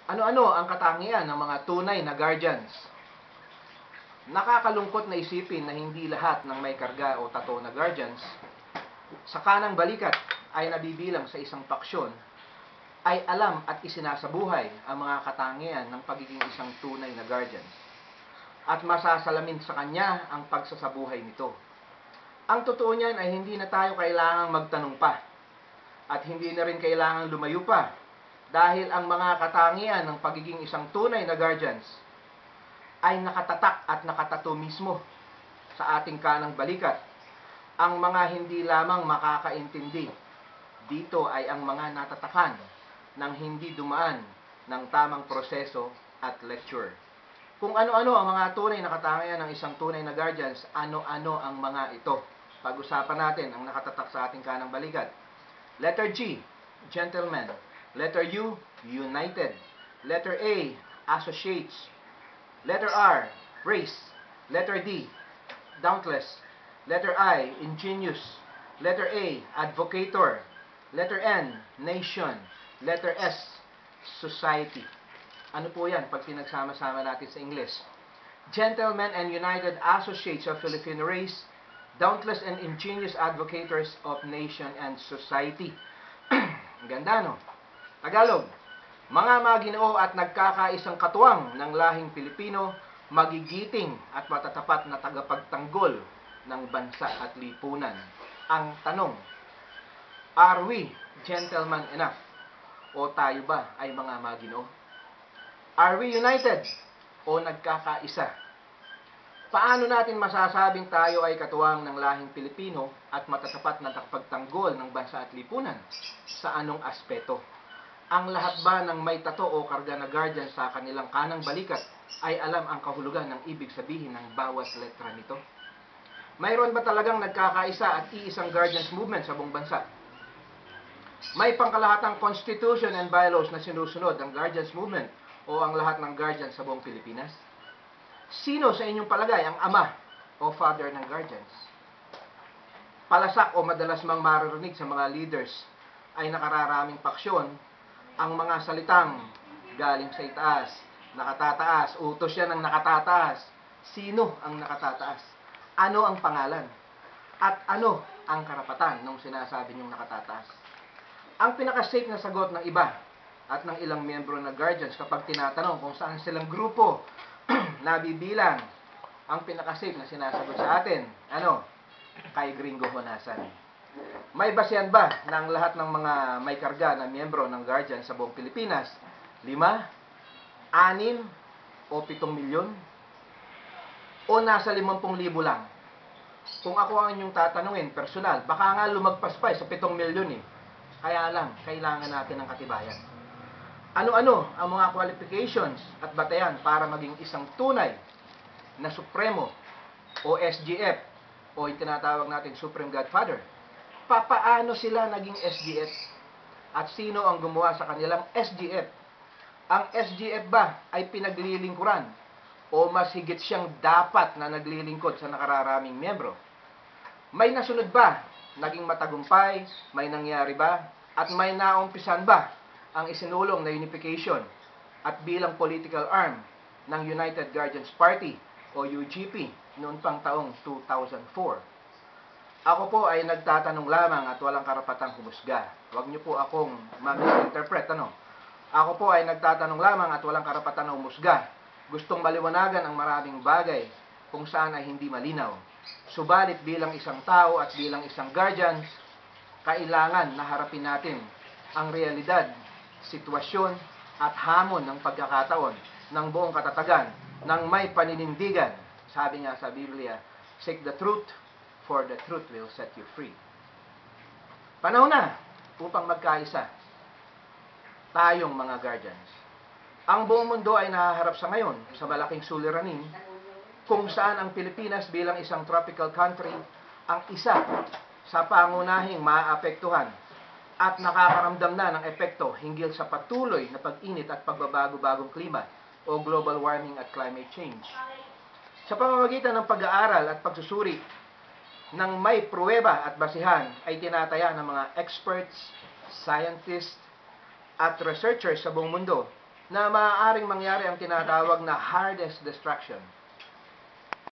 Ano-ano ang katangian ng mga tunay na guardians? Nakakalungkot na isipin na hindi lahat ng may karga o tato na guardians sa kanang balikat ay nabibilang sa isang paksyon ay alam at isinasabuhay ang mga katangian ng pagiging isang tunay na guardians at masasalamin sa kanya ang pagsasabuhay nito. Ang totoo niyan ay hindi na tayo kailangang magtanong pa at hindi na rin kailangang lumayo pa dahil ang mga katangian ng pagiging isang tunay na guardians ay nakatatak at nakatato mismo sa ating kanang balikat. Ang mga hindi lamang makakaintindi dito ay ang mga natatakan ng hindi dumaan ng tamang proseso at lecture. Kung ano-ano ang mga tunay na katangian ng isang tunay na guardians, ano-ano ang mga ito. Pag-usapan natin ang nakatatak sa ating kanang balikat. Letter G, gentleman. Letter U, united. Letter A, associates. Letter R, race. Letter D, dauntless. Letter I, ingenious. Letter A, advocator. Letter N, nation. Letter S, society. Ano po yan pag pinagsama-sama natin sa English? Gentlemen and united associates of Filipino race, dauntless and ingenious advocators of nation and society. Ganda, no? Tagalog, mga maginoo at nagkakaisang katuwang ng lahing Pilipino, magigiting at matatapat na tagapagtanggol ng bansa at lipunan. Ang tanong, are we gentlemen enough? O tayo ba ay mga maginoo? Are we united? O nagkakaisa? Paano natin masasabing tayo ay katuwang ng lahing Pilipino at matatapat na tagapagtanggol ng bansa at lipunan? Sa anong aspeto? Ang lahat ba ng may tato o karga na guardian sa kanilang kanang balikat ay alam ang kahulugan ng ibig sabihin ng bawat letra nito? Mayroon ba talagang nagkakaisa at iisang guardians movement sa buong bansa? May pangkalahatang constitution and bylaws na sinusunod ang guardians movement o ang lahat ng guardians sa buong Pilipinas? Sino sa inyong palagay ang ama o father ng guardians? Palasak o madalas mang maririnig sa mga leaders ay nakararaming paksyon ang mga salitang galing sa itaas, nakatataas, utos yan ng nakatataas. Sino ang nakatataas? Ano ang pangalan? At ano ang karapatan ng sinasabi niyong nakatataas? Ang pinaka-safe na sagot ng iba at ng ilang miyembro na guardians kapag tinatanong kung saan silang grupo nabibilang, ang pinaka-safe na sinasagot sa atin, ano? Kay Gringo Honasan. May basihan ba ng lahat ng mga may karga na miyembro ng guardian sa buong Pilipinas? 5, 6, o 7 milyon? O nasa 50,000 lang? Kung ako ang inyong tatanungin, personal, baka nga lumagpas pa sa 7 milyon eh. Kaya lang, kailangan natin ng katibayan. Ano-ano ang mga qualifications at batayan para maging isang tunay na Supremo o SGF o yung tinatawag natin Supreme Godfather? Papaano sila naging SGF? At sino ang gumawa sa kanilang SGF? Ang SGF ba ay pinaglilingkuran o mas higit siyang dapat na naglilingkod sa nakararaming miyembro? May nasunod ba? Naging matagumpay? May nangyari ba? At may naumpisan ba ang isinulong na unification at bilang political arm ng United Guardians Party o UGP noon pang taong 2004? Ako po ay nagtatanong lamang at walang karapatang humusga. Huwag niyo po akong ma-misinterpret, ano? Ako po ay nagtatanong lamang at walang karapatan na humusga. Gustong maliwanagan ang maraming bagay kung saan ay hindi malinaw. Subalit bilang isang tao at bilang isang guardian, kailangan na harapin natin ang realidad, sitwasyon at hamon ng pagkakataon ng buong katatagan ng may paninindigan. Sabi nga sa Biblia, seek the truth, for the truth will set you free. Panahon na upang magkaisa tayong mga guardians. Ang buong mundo ay nahaharap sa ngayon sa malaking suliranin kung saan ang Pilipinas bilang isang tropical country ang isa sa pangunahing maaapektuhan at nakakaramdam na ng epekto hinggil sa patuloy na pag-init at pagbabago-bagong klima o global warming at climate change. Sa pamamagitan ng pag-aaral at pagsusuri ng may pruweba at basihan ay tinataya ng mga experts, scientists, at researchers sa buong mundo na maaaring mangyari ang tinatawag na hardest destruction